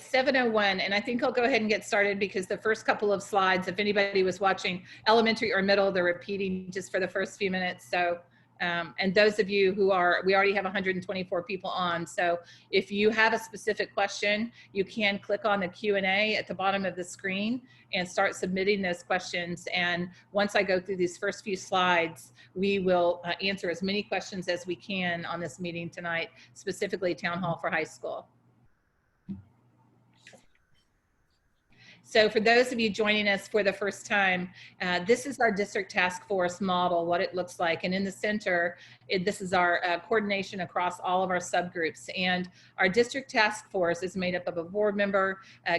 7:01, and I think I'll go ahead and get started because the first couple of slides, if anybody was watching elementary or middle, they're repeating just for the first few minutes. So, and those of you who are, we already have 124 people on. So if you have a specific question, you can click on the Q&A at the bottom of the screen and start submitting those questions. And once I go through these first few slides, we will answer as many questions as we can on this meeting tonight, specifically Town Hall for High School. So for those of you joining us for the first time, this is our district task force model, what it looks like. And in the center, this is our coordination across all of our subgroups. And our district task force is made up of a board member,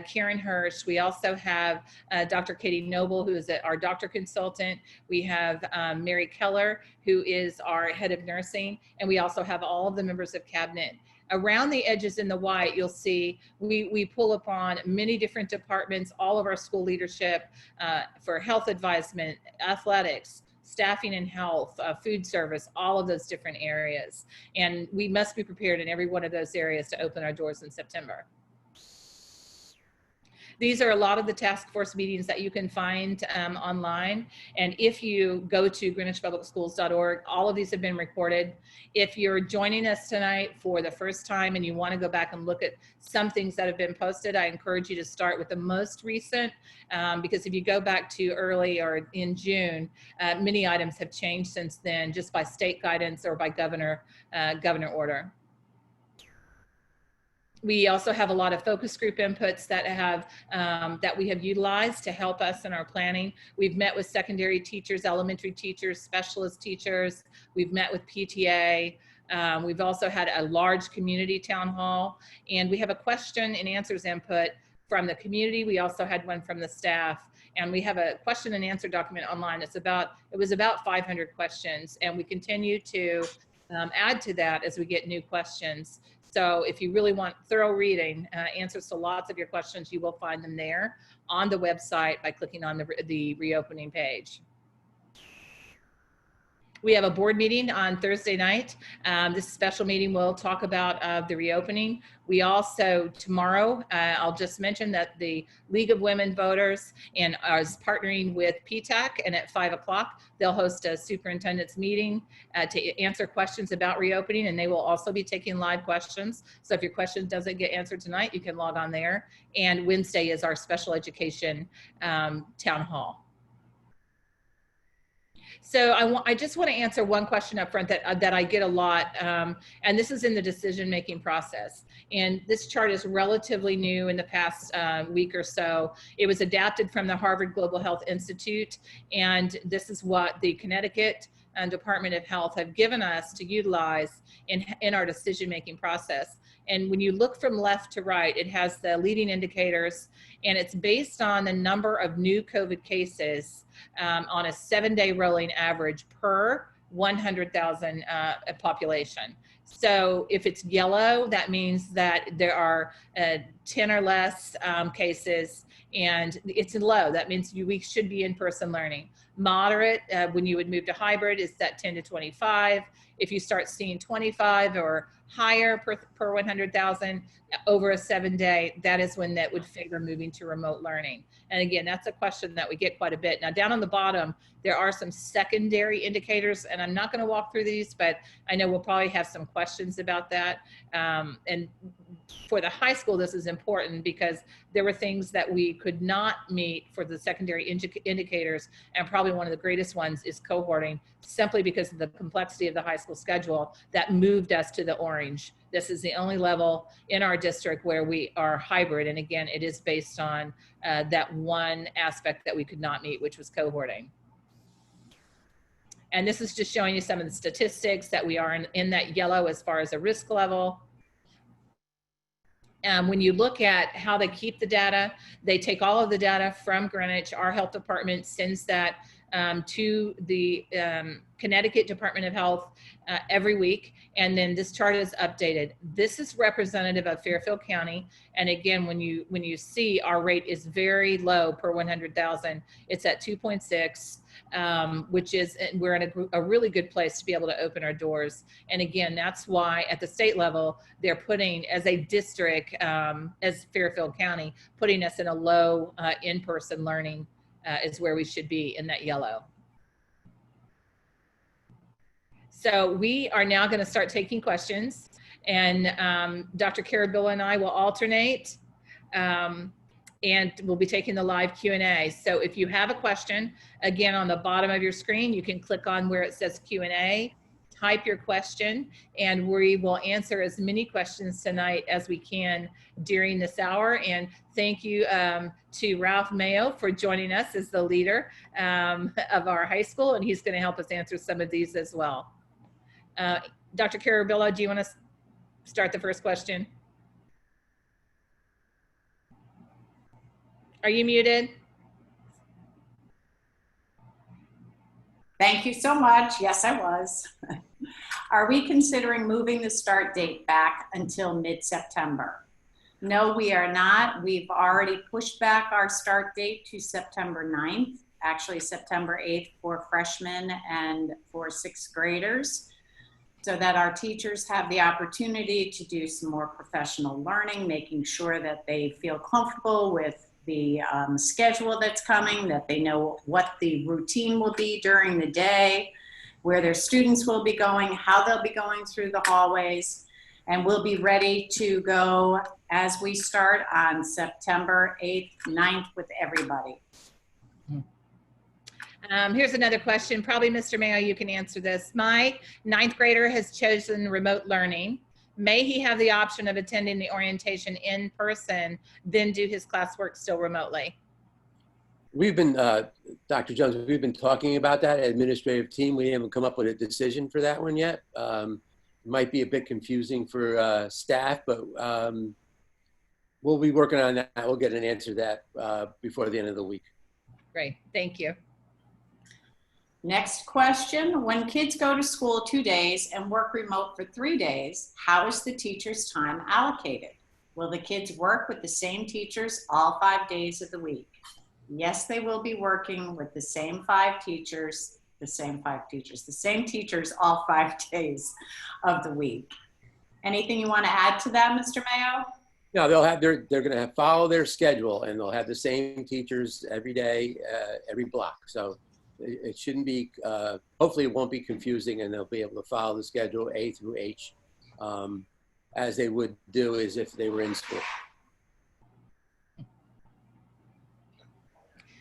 Karen Hirsch. We also have Dr. Katie Noble, who is our doctor consultant. We have Mary Keller, who is our head of nursing. And we also have all of the members of cabinet. Around the edges in the white, you'll see we pull upon many different departments, all of our school leadership for health advisement, athletics, staffing and health, food service, all of those different areas. And we must be prepared in every one of those areas to open our doors in September. These are a lot of the task force meetings that you can find online. And if you go to greenwichpublicschools.org, all of these have been recorded. If you're joining us tonight for the first time and you want to go back and look at some things that have been posted, I encourage you to start with the most recent, because if you go back to early or in June, many items have changed since then, just by state guidance or by governor order. We also have a lot of focus group inputs that we have utilized to help us in our planning. We've met with secondary teachers, elementary teachers, specialist teachers. We've met with PTA. We've also had a large community town hall, and we have a question and answers input from the community. We also had one from the staff, and we have a question and answer document online. It was about 500 questions, and we continue to add to that as we get new questions. So if you really want thorough reading, answers to lots of your questions, you will find them there on the website by clicking on the reopening page. We have a board meeting on Thursday night. This special meeting will talk about the reopening. We also, tomorrow, I'll just mention that the League of Women Voters is partnering with PTAC, and at 5 o'clock, they'll host a superintendent's meeting to answer questions about reopening, and they will also be taking live questions. So if your question doesn't get answered tonight, you can log on there. And Wednesday is our special education town hall. So I just want to answer one question up front that I get a lot, and this is in the decision-making process. And this chart is relatively new in the past week or so. It was adapted from the Harvard Global Health Institute, and this is what the Connecticut Department of Health have given us to utilize in our decision-making process. And when you look from left to right, it has the leading indicators, and it's based on the number of new COVID cases on a 7-day rolling average per 100,000 population. So if it's yellow, that means that there are 10 or less cases, and it's low. That means we should be in-person learning. Moderate, when you would move to hybrid, is that 10 to 25. If you start seeing 25 or higher per 100,000 over a 7-day, that is when that would favor moving to remote learning. And again, that's a question that we get quite a bit. Now down on the bottom, there are some secondary indicators, and I'm not going to walk through these, but I know we'll probably have some questions about that. And for the high school, this is important because there were things that we could not meet for the secondary indicators, and probably one of the greatest ones is cohorting, simply because of the complexity of the high school schedule that moved us to the orange. This is the only level in our district where we are hybrid, and again, it is based on that one aspect that we could not meet, which was cohorting. And this is just showing you some of the statistics that we are in that yellow as far as a risk level. When you look at how they keep the data, they take all of the data from Greenwich. Our health department sends that to the Connecticut Department of Health every week, and then this chart is updated. This is representative of Fairfield County, and again, when you see our rate is very low per 100,000, it's at 2.6. Which is, we're in a really good place to be able to open our doors. And again, that's why at the state level, they're putting, as a district, as Fairfield County, putting us in a low in-person learning is where we should be, in that yellow. So we are now going to start taking questions, and Dr. Carabilla and I will alternate. And we'll be taking the live Q&A. So if you have a question, again, on the bottom of your screen, you can click on where it says Q&A, type your question, and we will answer as many questions tonight as we can during this hour. And thank you to Ralph Mayo for joining us as the leader of our high school, and he's going to help us answer some of these as well. Dr. Carabilla, do you want to start the first question? Are you muted? Thank you so much. Yes, I was. Are we considering moving the start date back until mid-September? No, we are not. We've already pushed back our start date to September 9th, actually September 8th for freshmen and for sixth graders, so that our teachers have the opportunity to do some more professional learning, making sure that they feel comfortable with the schedule that's coming, that they know what the routine will be during the day, where their students will be going, how they'll be going through the hallways, and we'll be ready to go as we start on September 8th, 9th with everybody. Here's another question. Probably Mr. Mayo, you can answer this. My ninth grader has chosen remote learning. May he have the option of attending the orientation in person, then do his classwork still remotely? We've been, Dr. Jones, we've been talking about that administrative team. We haven't come up with a decision for that one yet. It might be a bit confusing for staff, but we'll be working on that. We'll get an answer to that before the end of the week. Great, thank you. Next question, when kids go to school 2 days and work remote for 3 days, how is the teacher's time allocated? Will the kids work with the same teachers all 5 days of the week? Yes, they will be working with the same teachers all 5 days of the week. Anything you want to add to that, Mr. Mayo? No, they'll have they're going to follow their schedule, and they'll have the same teachers every day, every block. So it shouldn't be, hopefully it won't be confusing, and they'll be able to follow the schedule A through H as they would do as if they were in school.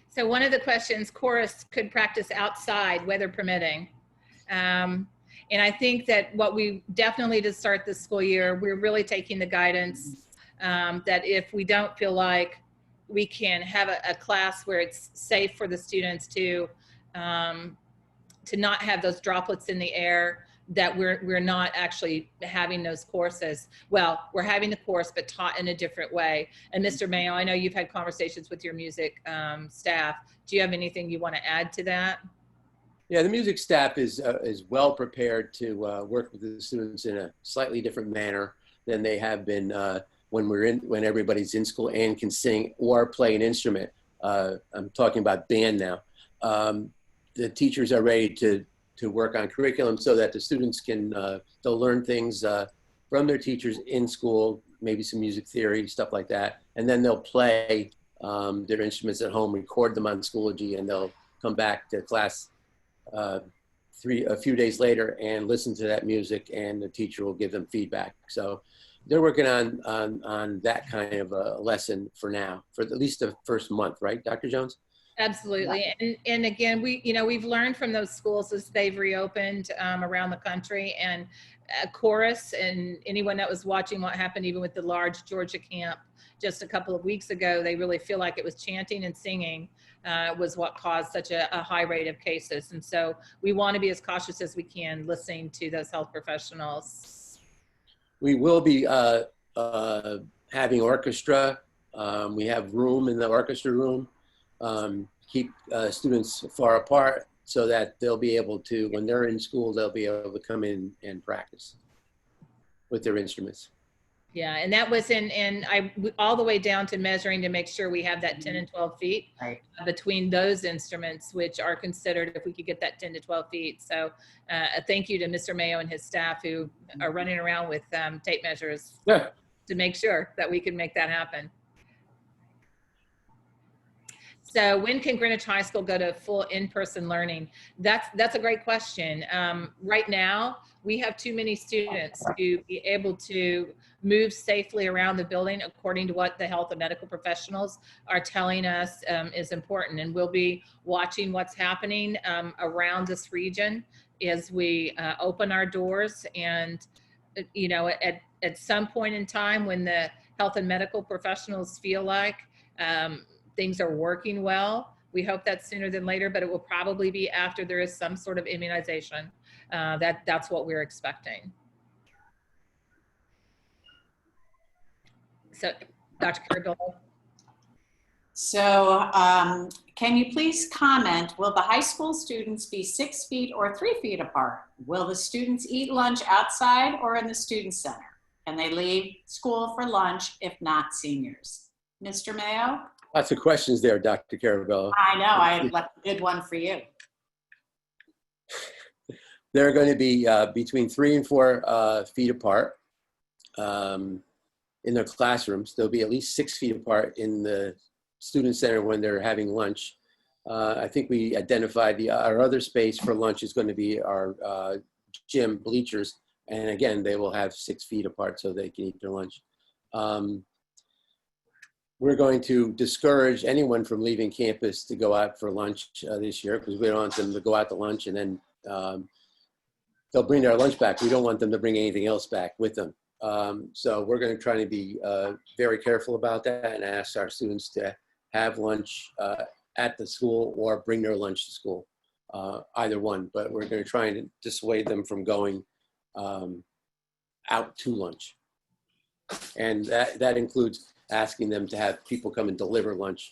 So one of the questions, chorus could practice outside, weather permitting. And I think that what we definitely to start this school year, we're really taking the guidance that if we don't feel like we can have a class where it's safe for the students to not have those droplets in the air, that we're not actually having those courses. Well, we're having the course, but taught in a different way. And Mr. Mayo, I know you've had conversations with your music staff. Do you have anything you want to add to that? Yeah, the music staff is well prepared to work with the students in a slightly different manner than they have been when everybody's in school and can sing or play an instrument. I'm talking about band now. The teachers are ready to work on curriculum so that the students can they'll learn things from their teachers in school, maybe some music theory, stuff like that, and then they'll play their instruments at home, record them on Schoology, and they'll come back to class a few days later and listen to that music, and the teacher will give them feedback. So they're working on that kind of a lesson for now, for at least the first month, right, Dr. Jones? Absolutely. And again, we've learned from those schools as they've reopened around the country, and chorus, and anyone that was watching what happened even with the large Georgia camp just a couple of weeks ago, they really feel like it was chanting and singing was what caused such a high rate of cases. And so we want to be as cautious as we can listening to those health professionals. We will be having orchestra. We have room in the orchestra room. keep students far apart so that they'll be able to, when they're in school, they'll be able to come in and practice with their instruments. Yeah, and that was all the way down to measuring to make sure we have that 10 and 12 feet Right. between those instruments, which are considered, if we could get that 10 to 12 feet. So a thank you to Mr. Mayo and his staff who are running around with tape measures Yeah. to make sure that we can make that happen. So when can Greenwich High School go to full in-person learning? That's a great question. Right now, we have too many students to be able to move safely around the building according to what the health and medical professionals are telling us is important. And we'll be watching what's happening around this region as we open our doors. And, you know, at some point in time when the health and medical professionals feel like things are working well, we hope that's sooner than later, but it will probably be after there is some sort of immunization. That's what we're expecting. So, Dr. Carabello. So can you please comment, will the high school students be 6 feet or 3 feet apart? Will the students eat lunch outside or in the student center? Can they leave school for lunch if not seniors? Mr. Mayo? Lots of questions there, Dr. Carabello. I know, I left a good one for you. They're going to be between 3 and 4 feet apart in their classrooms. They'll be at least 6 feet apart in the student center when they're having lunch. I think we identified our other space for lunch is going to be our gym bleachers. And again, they will have 6 feet apart so they can eat their lunch. We're going to discourage anyone from leaving campus to go out for lunch this year because we don't want them to go out to lunch and then they'll bring their lunch back. We don't want them to bring anything else back with them. So we're going to try to be very careful about that and ask our students to have lunch at the school or bring their lunch to school, either one. But we're going to try and dissuade them from going out to lunch. And that includes asking them to have people come and deliver lunch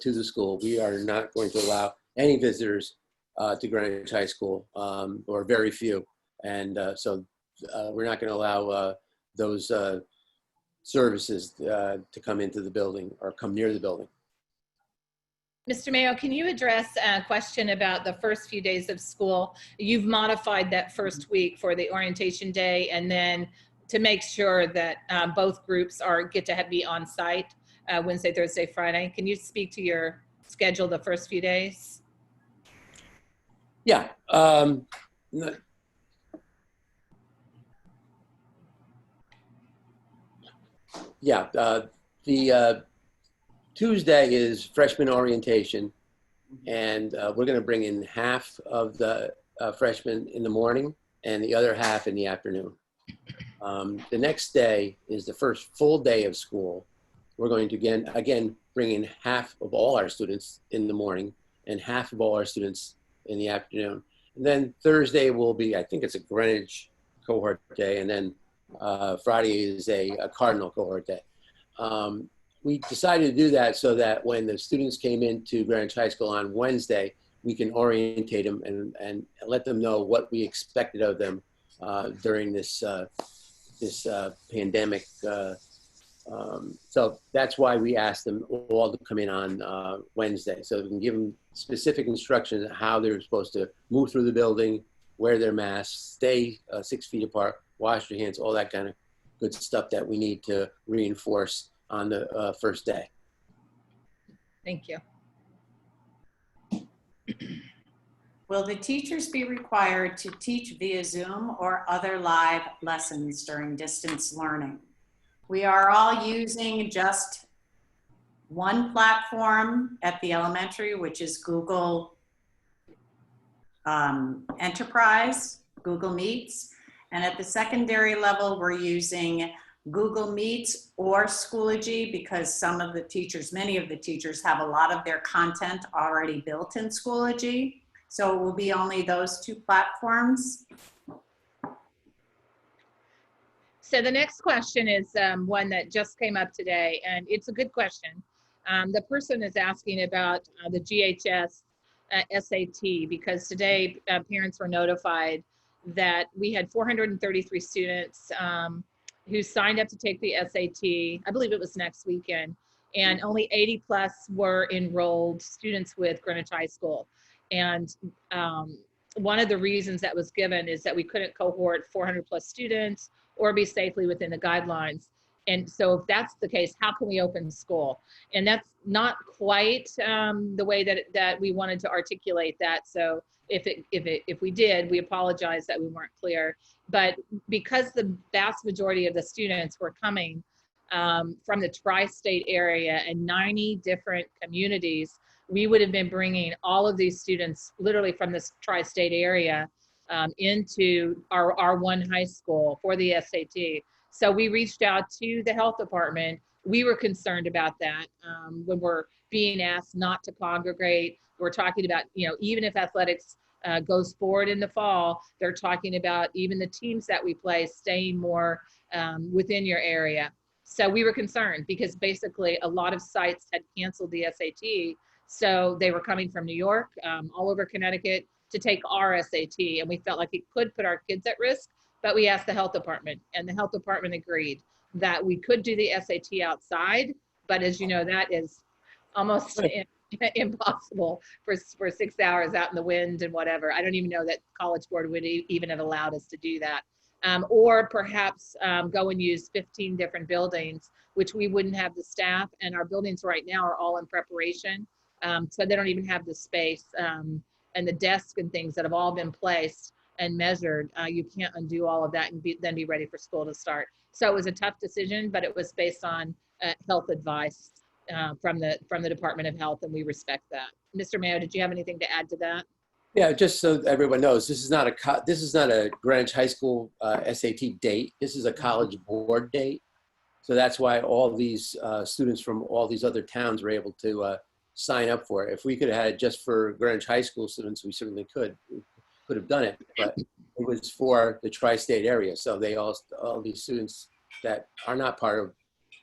to the school. We are not going to allow any visitors to Greenwich High School, or very few. And so we're not going to allow those services to come into the building or come near the building. Mr. Mayo, can you address a question about the first few days of school? You've modified that first week for the orientation day and then to make sure that both groups get to be on site Wednesday, Thursday, Friday. Can you speak to your schedule the first few days? Yeah. The Tuesday is freshman orientation, and we're going to bring in half of the freshmen in the morning and the other half in the afternoon. The next day is the first full day of school. We're going to again bring in half of all our students in the morning and half of all our students in the afternoon. And then Thursday will be, I think it's a Greenwich cohort day, and then Friday is a Cardinal cohort day. We decided to do that so that when the students came into Greenwich High School on Wednesday, we can orientate them and let them know what we expected of them during this pandemic. So that's why we asked them all to come in on Wednesday, so we can give them specific instructions on how they're supposed to move through the building, wear their masks, stay 6 feet apart, wash their hands, all that kind of good stuff that we need to reinforce on the first day. Thank you. Will the teachers be required to teach via Zoom or other live lessons during distance learning? We are all using just one platform at the elementary, which is Google Enterprise, Google Meets. And at the secondary level, we're using Google Meets or Schoology because many of the teachers have a lot of their content already built in Schoology. So it will be only those two platforms. So the next question is one that just came up today, and it's a good question. The person is asking about the GHS SAT, because today parents were notified that we had 433 students who signed up to take the SAT. I believe it was next weekend, and only 80 plus were enrolled students with Greenwich High School. And one of the reasons that was given is that we couldn't cohort 400 plus students or be safely within the guidelines. And so if that's the case, how can we open school? And that's not quite the way that we wanted to articulate that. So if we did, we apologize that we weren't clear. But because the vast majority of the students were coming from the tri-state area and 90 different communities, we would have been bringing all of these students literally from this tri-state area into our one high school for the SAT. So we reached out to the health department. We were concerned about that when we're being asked not to congregate. We're talking about, even if athletics goes forward in the fall, they're talking about even the teams that we play staying more within your area. So we were concerned because basically a lot of sites had canceled the SAT. So they were coming from New York, all over Connecticut to take our SAT. And we felt like it could put our kids at risk. But we asked the health department, and the health department agreed that we could do the SAT outside. But as you know, that is almost impossible for 6 hours out in the wind and whatever. I don't even know that College Board would even have allowed us to do that. Or perhaps go and use 15 different buildings, which we wouldn't have the staff. And our buildings right now are all in preparation. So they don't even have the space and the desks and things that have all been placed and measured. You can't undo all of that and then be ready for school to start. So it was a tough decision, but it was based on health advice from the Department of Health, and we respect that. Mr. Mayo, did you have anything to add to that? Yeah, just so everyone knows, this is not a Greenwich High School SAT date. This is a College Board date. So that's why all these students from all these other towns were able to sign up for it. If we could have had it just for Greenwich High School students, we certainly could have done it, but it was for the tri-state area. So all these students that are not part of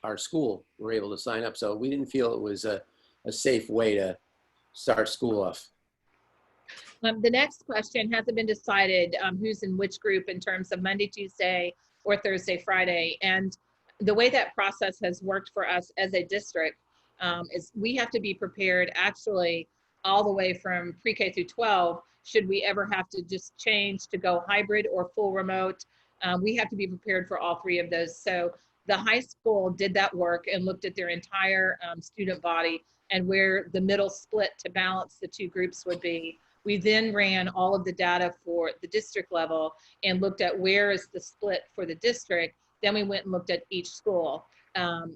our school were able to sign up. So we didn't feel it was a safe way to start school off. The next question hasn't been decided who's in which group in terms of Monday, Tuesday, or Thursday, Friday. And the way that process has worked for us as a district is we have to be prepared actually all the way from pre-K through 12. Should we ever have to just change to go hybrid or full remote, we have to be prepared for all three of those. So the high school did that work and looked at their entire student body and where the middle split to balance the two groups would be. We then ran all of the data for the district level and looked at where is the split for the district. Then we went and looked at each school.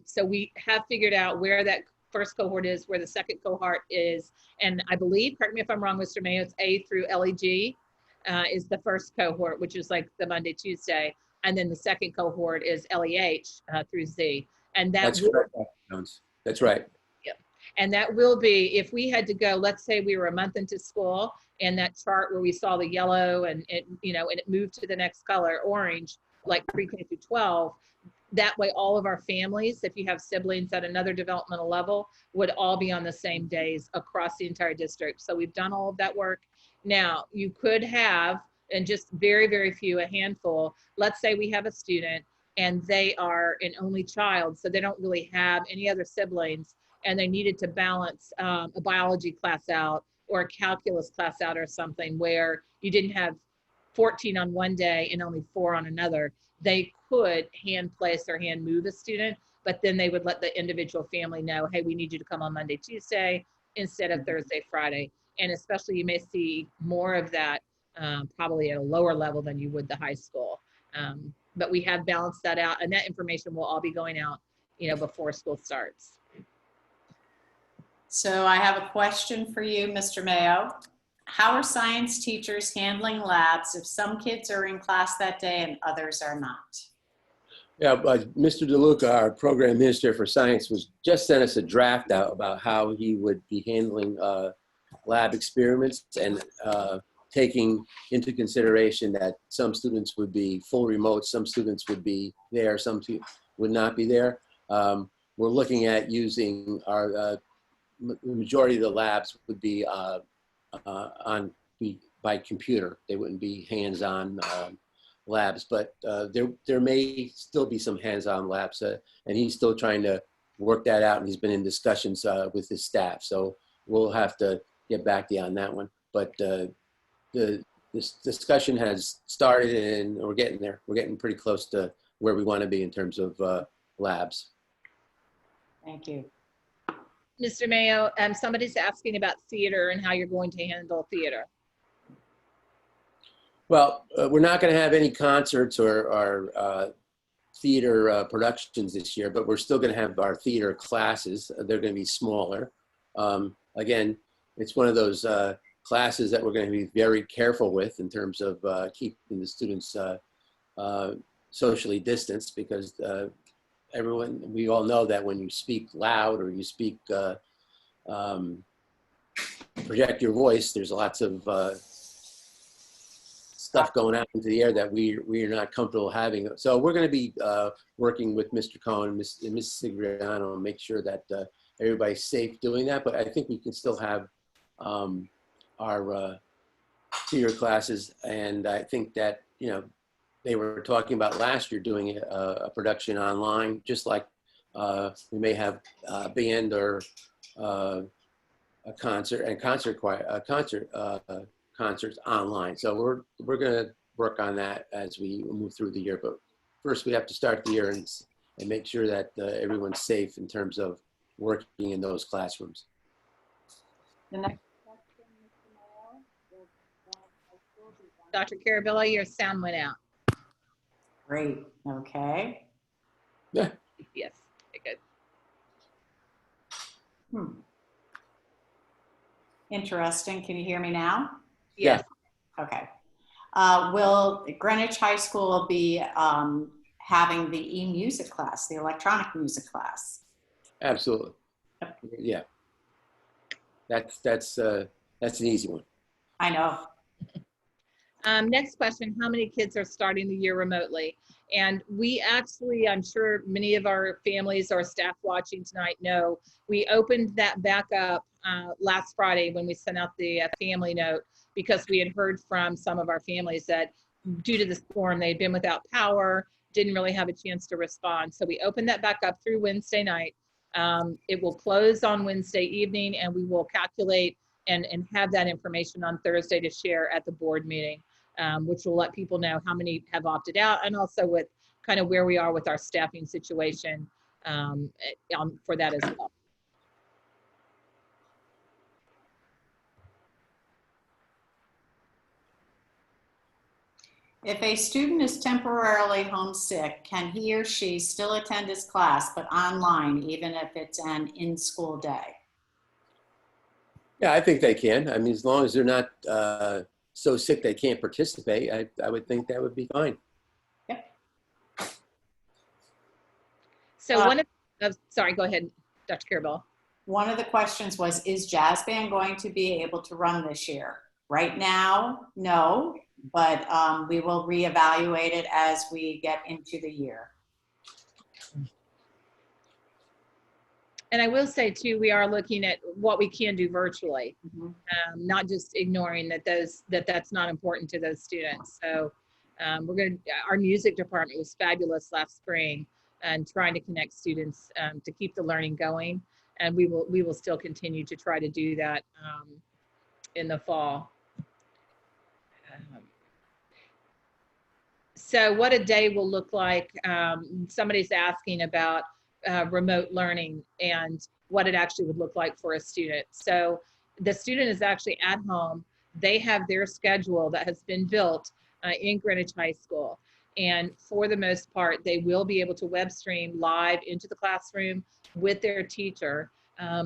So we have figured out where that first cohort is, where the second cohort is. And I believe, correct me if I'm wrong, Mr. Mayo, it's A through LEG is the first cohort, which is like the Monday, Tuesday. And then the second cohort is LEH through Z. And that's correct. That's right. Yeah. And that will be, if we had to go, let's say we were a month into school and that chart where we saw the yellow and it, and it moved to the next color, orange, like pre-K through 12, that way all of our families, if you have siblings at another developmental level, would all be on the same days across the entire district. So we've done all of that work. Now, you could have, and just very, very few, a handful, let's say we have a student and they are an only child, so they don't really have any other siblings, and they needed to balance a biology class out or a calculus class out or something where you didn't have 14 on one day and only 4 on another. They could hand place or hand move a student, but then they would let the individual family know, hey, we need you to come on Monday, Tuesday instead of Thursday, Friday. And especially you may see more of that probably at a lower level than you would the high school. But we have balanced that out, and that information will all be going out, before school starts. So I have a question for you, Mr. Mayo. How are science teachers handling labs if some kids are in class that day and others are not? Yeah, but Mr. DeLuca, our program minister for science, just sent us a draft out about how he would be handling lab experiments and taking into consideration that some students would be full remote, some students would be there, some would not be there. we're looking at using our, the majority of the labs would be by computer. They wouldn't be hands-on labs, but there may still be some hands-on labs, and he's still trying to work that out, and he's been in discussions with his staff. So we'll have to get back to you on that one. But this discussion has started, and we're getting there. We're getting pretty close to where we want to be in terms of labs. Thank you. Mr. Mayo, somebody's asking about theater and how you're going to handle theater. Well, we're not going to have any concerts or theater productions this year, but we're still going to have our theater classes. They're going to be smaller. Again, it's one of those classes that we're going to be very careful with in terms of keeping the students socially distanced, because we all know that when you speak loud or you speak, project your voice, there's lots of stuff going out into the air that we are not comfortable having. So we're going to be working with Mr. Cohen and Ms. Sigriano and make sure that everybody's safe doing that. But I think we can still have our theater classes. And I think that, you know, they were talking about last year doing a production online, just like we may have a band or a concert and concerts online. So we're going to work on that as we move through the year. But first, we have to start the year and make sure that everyone's safe in terms of working in those classrooms. The next question, Mr. Mayo. Dr. Carabello, your sound went out. Great. Okay. Yeah. Yes, very good. Interesting. Can you hear me now? Yes. Okay. Will Greenwich High School be having the e-music class, the electronic music class? Absolutely. Yeah. That's an easy one. I know. Next question, how many kids are starting the year remotely? And we actually, I'm sure many of our families or staff watching tonight know, we opened that back up last Friday when we sent out the family note, because we had heard from some of our families that due to the storm, they'd been without power, didn't really have a chance to respond. So we opened that back up through Wednesday night. It will close on Wednesday evening, and we will calculate and have that information on Thursday to share at the board meeting. Which will let people know how many have opted out, and also with kind of where we are with our staffing situation for that as well. If a student is temporarily homesick, can he or she still attend his class, but online, even if it's an in-school day? Yeah, I think they can. I mean, as long as they're not so sick they can't participate, I would think that would be fine. Yep. So one of, sorry, go ahead, Dr. Carabello. One of the questions was, is jazz band going to be able to run this year? Right now, no, but we will reevaluate it as we get into the year. And I will say too, we are looking at what we can do virtually, not just ignoring that that's not important to those students. So our music department was fabulous last spring and trying to connect students to keep the learning going. And we will still continue to try to do that in the fall. So what a day will look like. Somebody's asking about remote learning and what it actually would look like for a student. So the student is actually at home. They have their schedule that has been built in Greenwich High School. And for the most part, they will be able to web stream live into the classroom with their teacher.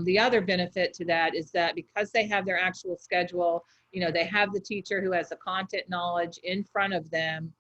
The other benefit to that is that because they have their actual schedule, you know, they have the teacher who has the content knowledge in front of them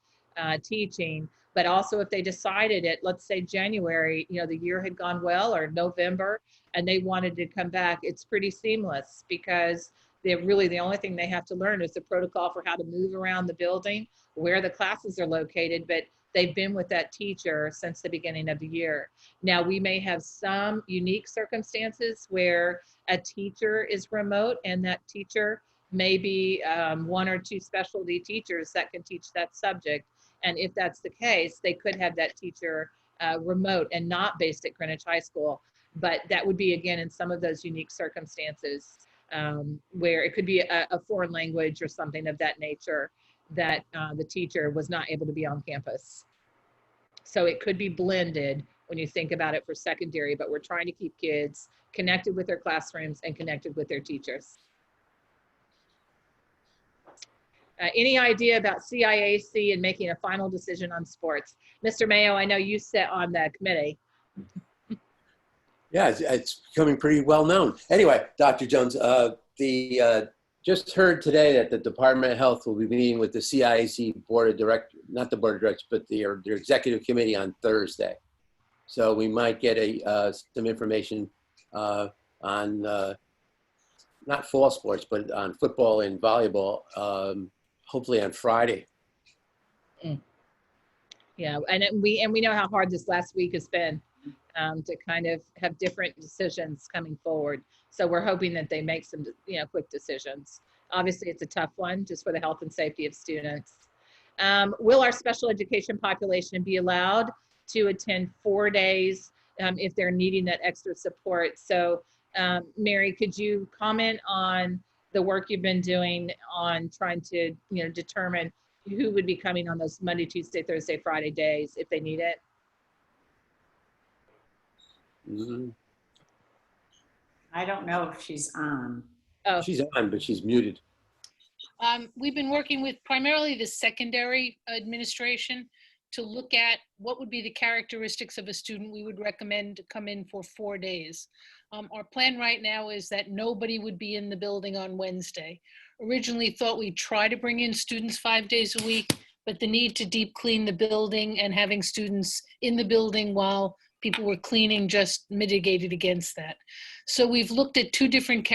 teaching. But also if they decided it, let's say January, you know, the year had gone well, or November, and they wanted to come back, it's pretty seamless, because they're really, the only thing they have to learn is the protocol for how to move around the building, where the classes are located, but they've been with that teacher since the beginning of the year. Now, we may have some unique circumstances where a teacher is remote and that teacher may be one or two specialty teachers that can teach that subject. And if that's the case, they could have that teacher remote and not based at Greenwich High School. But that would be, again, in some of those unique circumstances where it could be a foreign language or something of that nature that the teacher was not able to be on campus. So it could be blended when you think about it for secondary, but we're trying to keep kids connected with their classrooms and connected with their teachers. Any idea about CIAC and making a final decision on sports? Mr. Mayo, I know you sit on the committee. Yeah, it's becoming pretty well known. Anyway, Dr. Jones, just heard today that the Department of Health will be meeting with the CIAC Board of Directors, not the Board of Directors, but their Executive Committee on Thursday. So we might get some information on not fall sports, but on football and volleyball, hopefully on Friday. Yeah, and we know how hard this last week has been to kind of have different decisions coming forward. So we're hoping that they make some, quick decisions. Obviously, it's a tough one just for the health and safety of students. Will our special education population be allowed to attend 4 days if they're needing that extra support? So, Mary, could you comment on the work you've been doing on trying to, determine who would be coming on those Monday, Tuesday, Thursday, Friday days if they need it? Mm-hmm. I don't know if she's on. Oh, She's on, but she's muted. We've been working with primarily the secondary administration to look at what would be the characteristics of a student we would recommend to come in for 4 days. Our plan right now is that nobody would be in the building on Wednesday. Originally thought we'd try to bring in students 5 days a week, but the need to deep clean the building and having students in the building while people were cleaning just mitigated against that. So we've looked at two different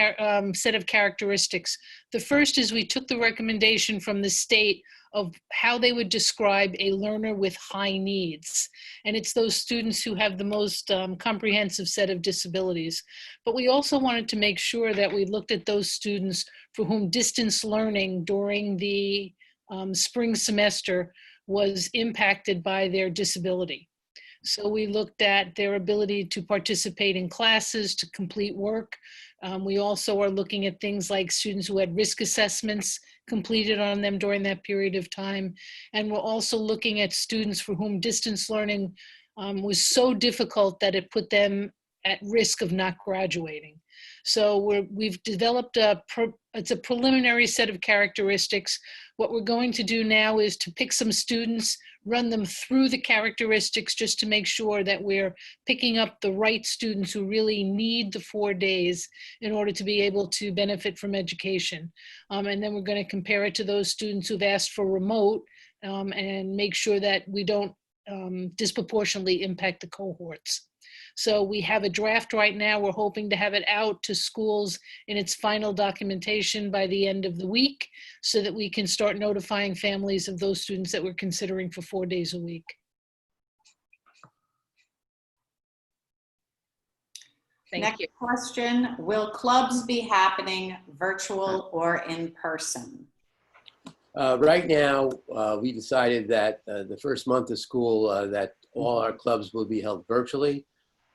set of characteristics. The first is we took the recommendation from the state of how they would describe a learner with high needs. And it's those students who have the most comprehensive set of disabilities. But we also wanted to make sure that we looked at those students for whom distance learning during the spring semester was impacted by their disability. So we looked at their ability to participate in classes, to complete work. We also are looking at things like students who had risk assessments completed on them during that period of time. And we're also looking at students for whom distance learning was so difficult that it put them at risk of not graduating. So we've developed it's a preliminary set of characteristics. What we're going to do now is to pick some students, run them through the characteristics just to make sure that we're picking up the right students who really need the 4 days in order to be able to benefit from education. And then we're going to compare it to those students who've asked for remote and make sure that we don't disproportionately impact the cohorts. So we have a draft right now. We're hoping to have it out to schools in its final documentation by the end of the week so that we can start notifying families of those students that we're considering for 4 days a week. thank you. Next question, will clubs be happening virtual or in person? Right now, we decided that the first month of school that all our clubs will be held virtually.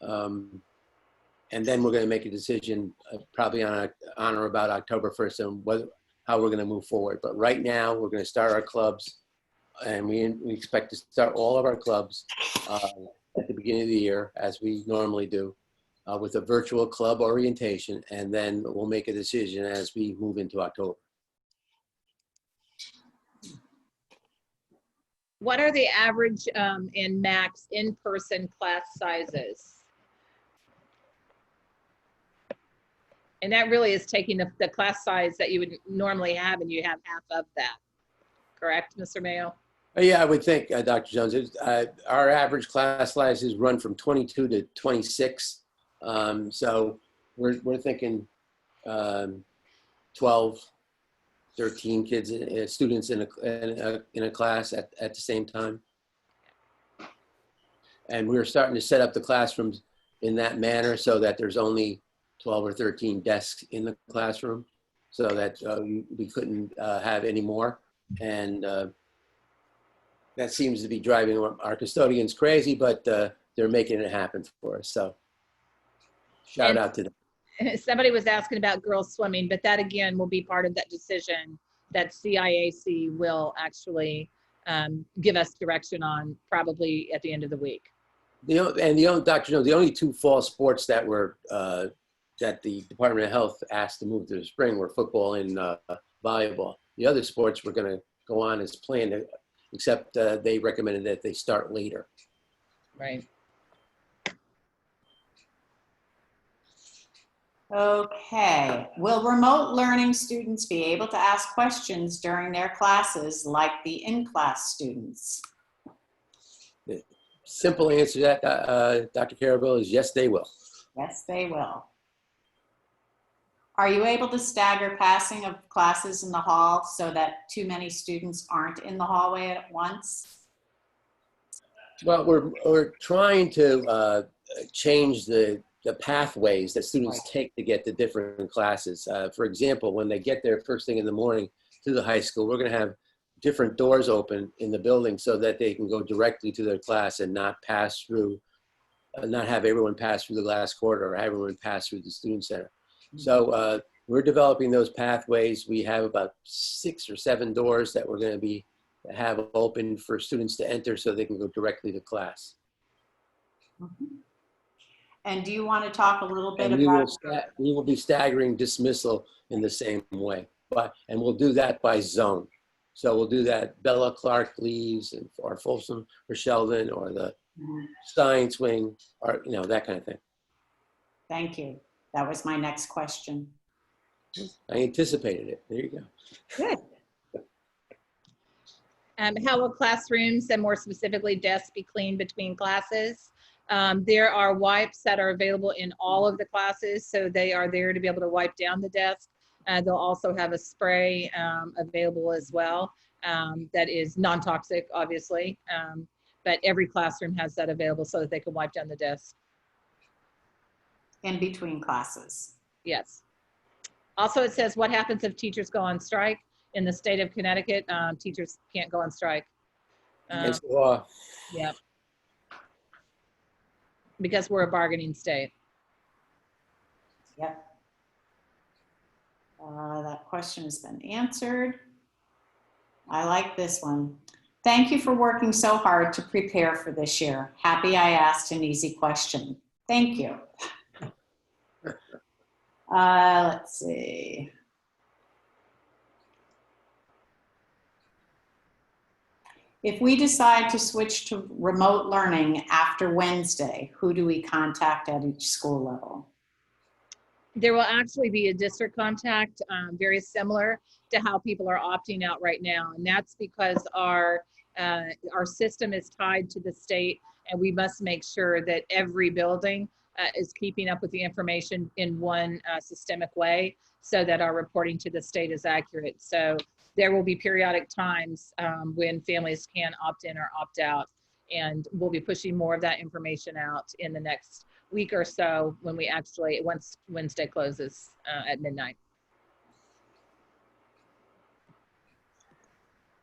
And then we're going to make a decision probably on or about October 1st on how we're going to move forward. But right now, we're going to start our clubs, and we expect to start all of our clubs at the beginning of the year, as we normally do, with a virtual club orientation, and then we'll make a decision as we move into October. What are the average and max in-person class sizes? And that really is taking the class size that you would normally have, and you have half of that. Correct, Mr. Mayo? Yeah, I would think, Dr. Jones, our average class sizes run from 22 to 26. So we're thinking 12, 13 kids, students in a class at the same time. And we're starting to set up the classrooms in that manner so that there's only 12 or 13 desks in the classroom, so that we couldn't have any more. And that seems to be driving our custodians crazy, but they're making it happen for us. So shout out to them. Somebody was asking about girls swimming, but that again will be part of that decision that CIAC will actually give us direction on probably at the end of the week. Dr. Jones, the only two fall sports that were that the Department of Health asked to move to the spring were football and volleyball. The other sports were going to go on as planned, except they recommended that they start later. Right. Okay, will remote learning students be able to ask questions during their classes like the in-class students? The simple answer to that, Dr. Carabell, is yes, they will. Yes, they will. Are you able to stagger passing of classes in the hall so that too many students aren't in the hallway at once? Well, we're trying to change the pathways that students take to get to different classes. For example, when they get there first thing in the morning to the high school, we're going to have different doors open in the building so that they can go directly to their class and not pass through, not have everyone pass through the glass corridor or have everyone pass through the student center. So we're developing those pathways. We have about 6 or 7 doors that we're going to have open for students to enter so they can go directly to class. Mm-hmm. And do you want to talk a little bit and about? we will be staggering dismissal in the same way, and we'll do that by zone. So we'll do that. Bella Clark leaves, or Folsom or Sheldon, or the Steins wing, or that kind of thing. Thank you. That was my next question. I anticipated it. There you go. Good. How will classrooms, and more specifically desks, be cleaned between classes? There are wipes that are available in all of the classes, so they are there to be able to wipe down the desk. They'll also have a spray available as well that is non-toxic, obviously, but every classroom has that available so that they can wipe down the desk. In between classes. Yes. Also, it says, what happens if teachers go on strike? In the state of Connecticut, teachers can't go on strike. Against the law. Yeah. Because we're a bargaining state. Yep. That question has been answered. I like this one. Thank you for working so hard to prepare for this year. Happy I asked an easy question. Thank you. Let's see. If we decide to switch to remote learning after Wednesday, who do we contact at each school level? There will actually be a district contact, very similar to how people are opting out right now. And that's because our system is tied to the state, and we must make sure that every building is keeping up with the information in one systemic way so that our reporting to the state is accurate. So there will be periodic times when families can opt in or opt out, and we'll be pushing more of that information out in the next week or so when we actually, once Wednesday closes at midnight.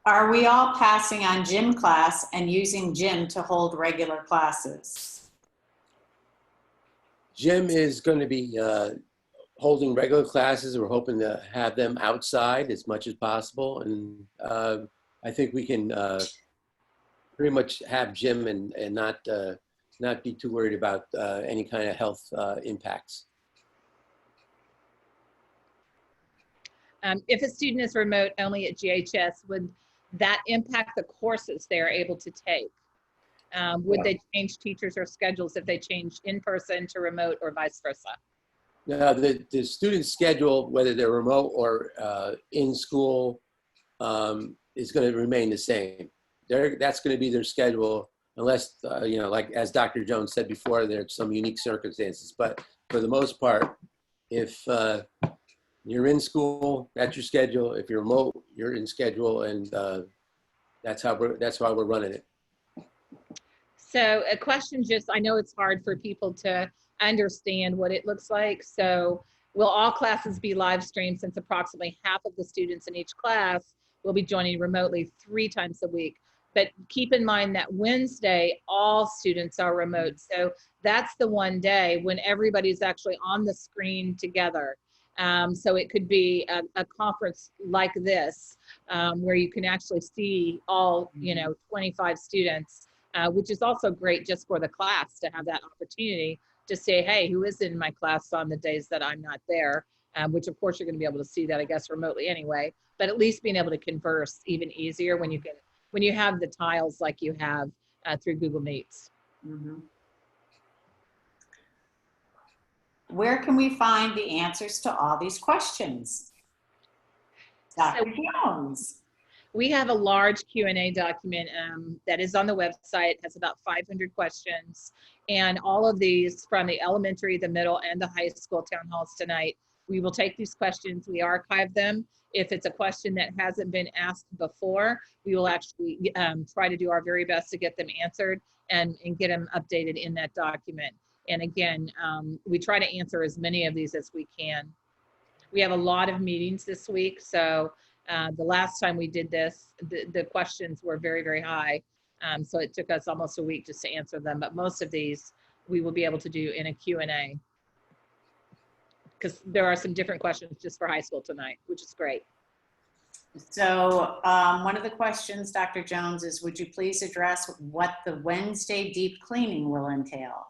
Are we all passing on gym class and using gym to hold regular classes? Jim is going to be holding regular classes. We're hoping to have them outside as much as possible. And I think we can pretty much have Jim and not be too worried about any kind of health impacts. If a student is remote only at GHS, would that impact the courses they're able to take? Would they change teachers or schedules if they change in person to remote or vice versa? Now, the student schedule, whether they're remote or in school, is going to remain the same. That's going to be their schedule, unless, like as Dr. Jones said before, there's some unique circumstances. But for the most part, if you're in school, that's your schedule. If you're remote, you're in schedule, and that's why we're running it. So a question, just, I know it's hard for people to understand what it looks like. So will all classes be live streamed, since approximately half of the students in each class will be joining remotely 3 times a week? But keep in mind that Wednesday, all students are remote. So that's the one day when everybody's actually on the screen together. So it could be a conference like this, where you can actually see all, 25 students, which is also great just for the class to have that opportunity to say, hey, who is in my class on the days that I'm not there? Which of course you're going to be able to see that, I guess, remotely anyway, but at least being able to converse even easier when you have the tiles like you have through Google Meets. Mhm. Where can we find the answers to all these questions? Dr. Jones. We have a large Q&A document that is on the website, has about 500 questions. And all of these, from the elementary, the middle, and the high school town halls tonight, we will take these questions, we archive them. If it's a question that hasn't been asked before, we will actually try to do our very best to get them answered and get them updated in that document. And again, we try to answer as many of these as we can. We have a lot of meetings this week, so the last time we did this, the questions were very, very high. So it took us almost a week just to answer them, but most of these we will be able to do in a Q&A, because there are some different questions just for high school tonight, which is great. So one of the questions, Dr. Jones, is would you please address what the Wednesday deep cleaning will entail?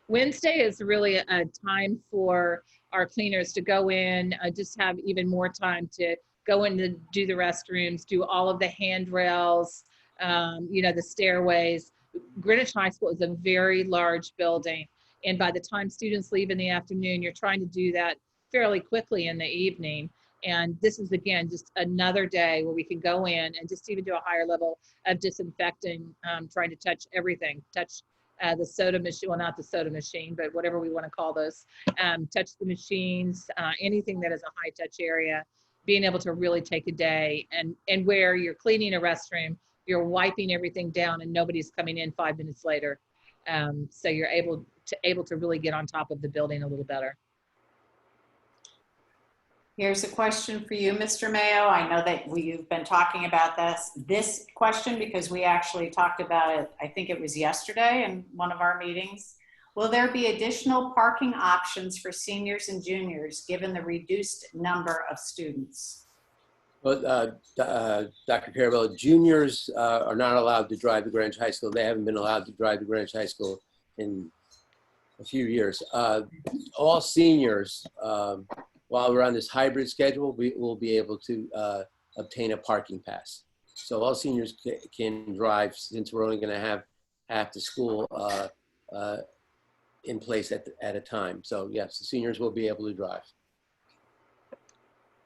Wednesday is really a time for our cleaners to go in, just have even more time to go in to do the restrooms, do all of the handrails, the stairways. Greenwich High School is a very large building. And by the time students leave in the afternoon, you're trying to do that fairly quickly in the evening. And this is, again, just another day where we can go in and just even do a higher level of disinfecting, trying to touch everything, touch the soda machine, well, not the soda machine, but whatever we want to call those, touch the machines, anything that is a high touch area, being able to really take a day, and where you're cleaning a restroom, you're wiping everything down and nobody's coming in 5 minutes later. So you're able to really get on top of the building a little better. Here's a question for you, Mr. Mayo. I know that you've been talking about this question because we actually talked about it, I think it was yesterday in one of our meetings. Will there be additional parking options for seniors and juniors given the reduced number of students? Well, Dr. Carabello, juniors are not allowed to drive to Greenwich High School. They haven't been allowed to drive to Greenwich High School in a few years. All seniors, while we're on this hybrid schedule, we will be able to obtain a parking pass. So all seniors can drive, since we're only going to have half the school in place at a time. So yes, the seniors will be able to drive.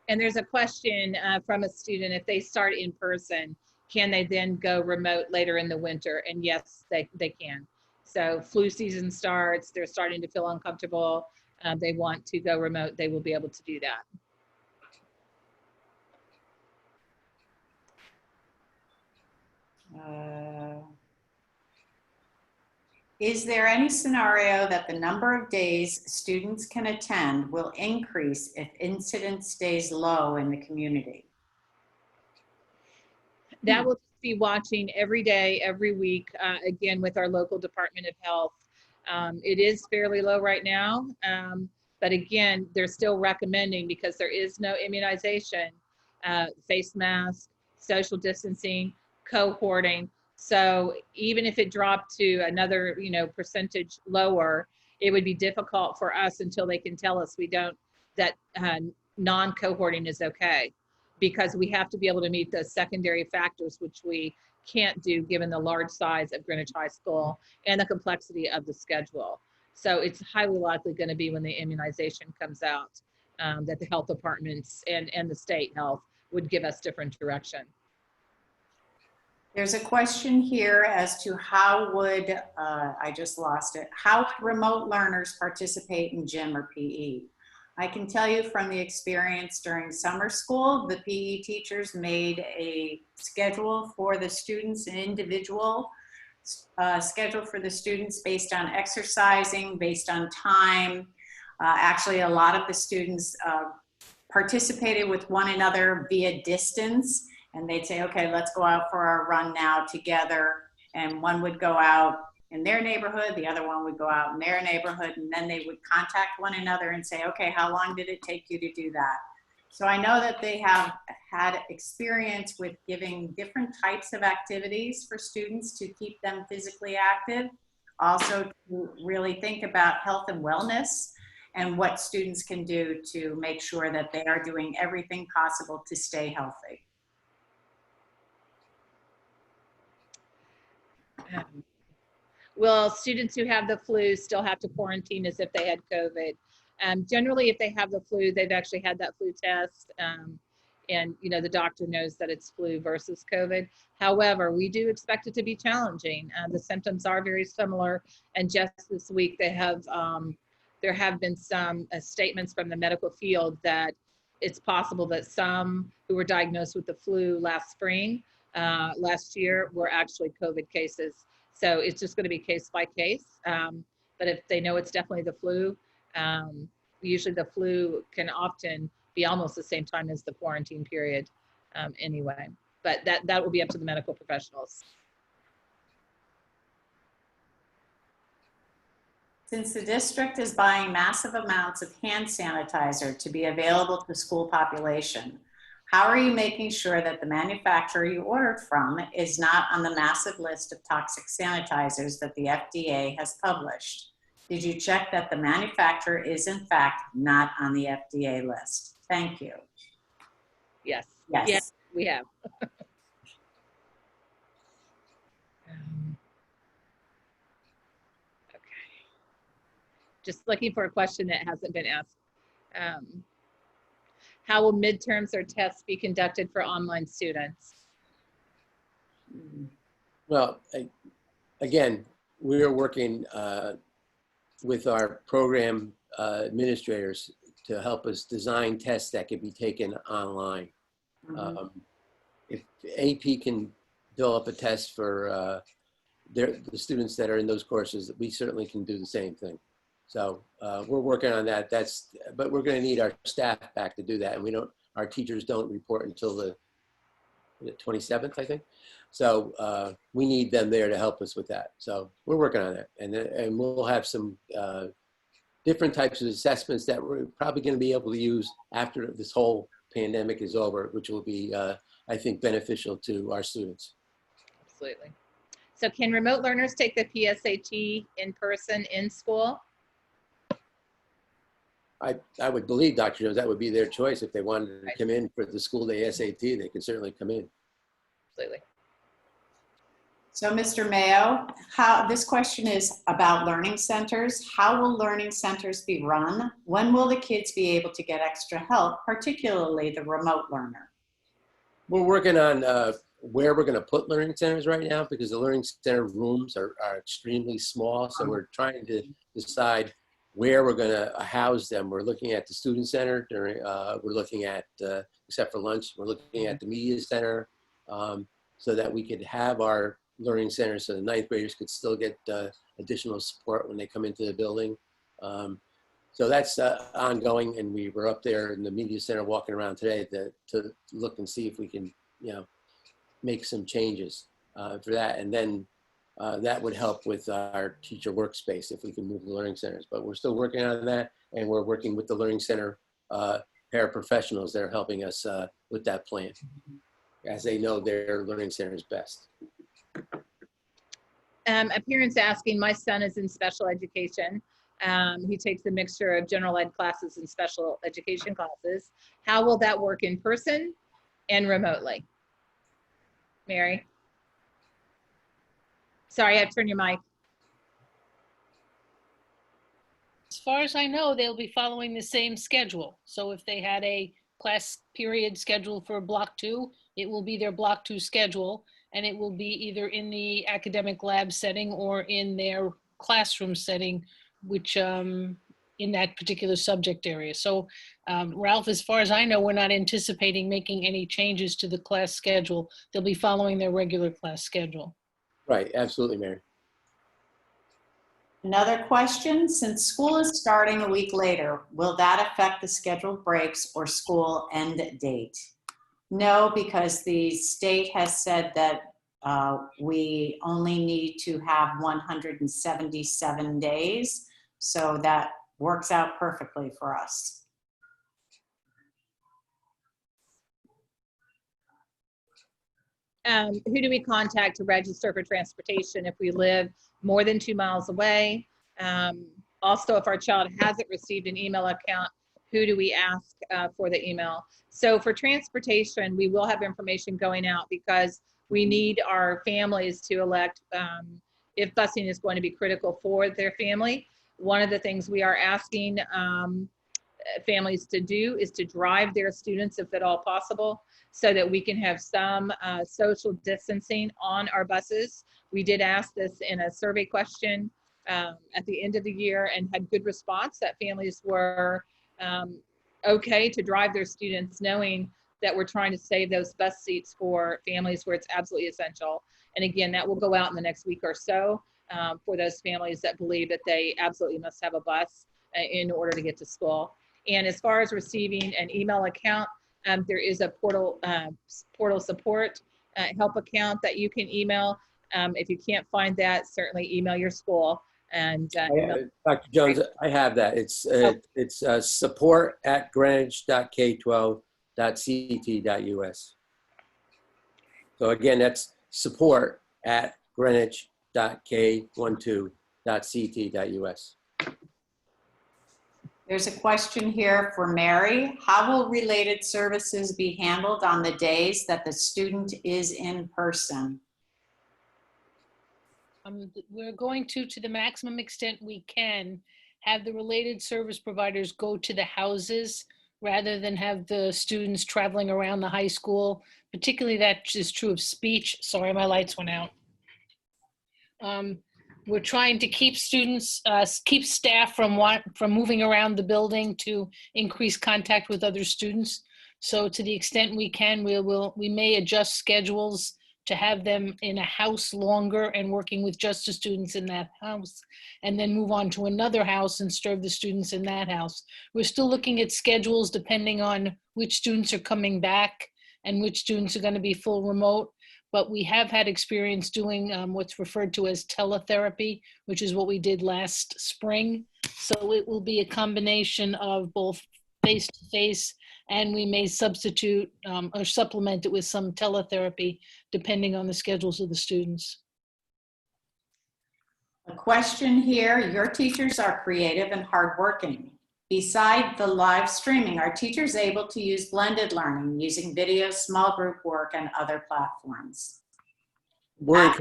And there's a question from a student, if they start in person, can they then go remote later in the winter? And yes, they can. So flu season starts, they're starting to feel uncomfortable. They want to go remote, they will be able to do that. Is there any scenario that the number of days students can attend will increase if incidence stays low in the community? That will be watching every day, every week, again, with our local Department of Health. It is fairly low right now, but again, they're still recommending, because there is no immunization, face mask, social distancing, cohorting. So even if it dropped to another, percentage lower, it would be difficult for us until they can tell us that non-cohorting is okay, because we have to be able to meet those secondary factors, which we can't do given the large size of Greenwich High School and the complexity of the schedule. So it's highly likely going to be when the immunization comes out that the health departments and the state health would give us different direction. There's a question here as to how would, I just lost it, how would remote learners participate in gym or PE? I can tell you from the experience during summer school, the PE teachers made a schedule for the students, an individual schedule for the students based on exercising, based on time. Actually, a lot of the students participated with one another via distance, and they'd say, okay, let's go out for our run now together. And one would go out in their neighborhood, the other one would go out in their neighborhood, and then they would contact one another and say, okay, how long did it take you to do that? So I know that they have had experience with giving different types of activities for students to keep them physically active. Also to really think about health and wellness and what students can do to make sure that they are doing everything possible to stay healthy. Will students who have the flu still have to quarantine as if they had COVID? Generally, if they have the flu, they've actually had that flu test, and you know the doctor knows that it's flu versus COVID. However, we do expect it to be challenging. The symptoms are very similar, and just this week they have there have been some statements from the medical field that it's possible that some who were diagnosed with the flu last spring, last year, were actually COVID cases. So it's just going to be case by case. But if they know it's definitely the flu, usually the flu can often be almost the same time as the quarantine period anyway. But that will be up to the medical professionals. Since the district is buying massive amounts of hand sanitizer to be available to the school population, how are you making sure that the manufacturer you ordered from is not on the massive list of toxic sanitizers that the FDA has published? Did you check that the manufacturer is in fact not on the FDA list? Thank you. Yes. Yes. Yes, we have. Okay. Just looking for a question that hasn't been asked. How will midterms or tests be conducted for online students? Well, again, we are working with our program administrators to help us design tests that can be taken online. Mm-hmm. If AP can develop a test for the students that are in those courses, we certainly can do the same thing. So we're working on that. But we're going to need our staff back to do that, and our teachers don't report until the 27th, I think. So we need them there to help us with that. So we're working on that, and we'll have some different types of assessments that we're probably going to be able to use after this whole pandemic is over, which will be, I think, beneficial to our students. Absolutely. So can remote learners take the PSAT in person in school? I would believe, Dr. Jones, that would be their choice. If they wanted to come in for the school day SAT, they can certainly come in. Absolutely. So Mr. Mayo, this question is about learning centers. How will learning centers be run? When will the kids be able to get extra help, particularly the remote learner? We're working on where we're going to put learning centers right now, because the learning center rooms are extremely small. So we're trying to decide where we're going to house them. We're looking at the student center we're looking at, except for lunch, we're looking at the media center, so that we could have our learning center so the ninth graders could still get additional support when they come into the building. So that's ongoing, and we were up there in the media center walking around today to look and see if we can, make some changes for that. And then that would help with our teacher workspace if we can move the learning centers. But we're still working on that, and we're working with the learning center paraprofessionals that are helping us with that plan, as they know their learning center is best. A parent's asking, my son is in special education. He takes a mixture of general ed classes and special education classes. How will that work in person and remotely? Mary? Sorry, I have to turn your mic. As far as I know, they'll be following the same schedule. So if they had a class period scheduled for block 2, it will be their block 2 schedule, and it will be either in the academic lab setting or in their classroom setting, which in that particular subject area. So Ralph, as far as I know, we're not anticipating making any changes to the class schedule. They'll be following their regular class schedule. Right, absolutely, Mary. Another question, since school is starting a week later, will that affect the scheduled breaks or school end date? No, because the state has said that we only need to have 177 days. So that works out perfectly for us. Who do we contact to register for transportation if we live more than 2 miles away? Also, if our child hasn't received an email account, who do we ask for the email? So for transportation, we will have information going out because we need our families to elect if busing is going to be critical for their family. One of the things we are asking families to do is to drive their students if at all possible, so that we can have some social distancing on our buses. We did ask this in a survey question at the end of the year and had good response that families were okay to drive their students, knowing that we're trying to save those bus seats for families where it's absolutely essential. And again, that will go out in the next week or so for those families that believe that they absolutely must have a bus in order to get to school. And as far as receiving an email account, there is a portal support help account that you can email. If you can't find that, certainly email your school. And Dr. Jones, I have that. It's support@greenwich.k12.ct.us. So again, that's support@greenwich.k12.ct.us. There's a question here for Mary. How will related services be handled on the days that the student is in person? We're going to the maximum extent we can, have the related service providers go to the houses rather than have the students traveling around the high school. Particularly that is true of speech. Sorry, my lights went out. We're trying to keep students, keep staff from moving around the building to increase contact with other students. So to the extent we can, we may adjust schedules to have them in a house longer and working with just the students in that house, and then move on to another house and serve the students in that house. We're still looking at schedules depending on which students are coming back and which students are going to be full remote. But we have had experience doing what's referred to as teletherapy, which is what we did last spring. So it will be a combination of both face-to-face, and we may substitute or supplement it with some teletherapy depending on the schedules of the students. A question here, your teachers are creative and hardworking. Beside the live streaming, are teachers able to use blended learning using video, small group work, and other platforms? We're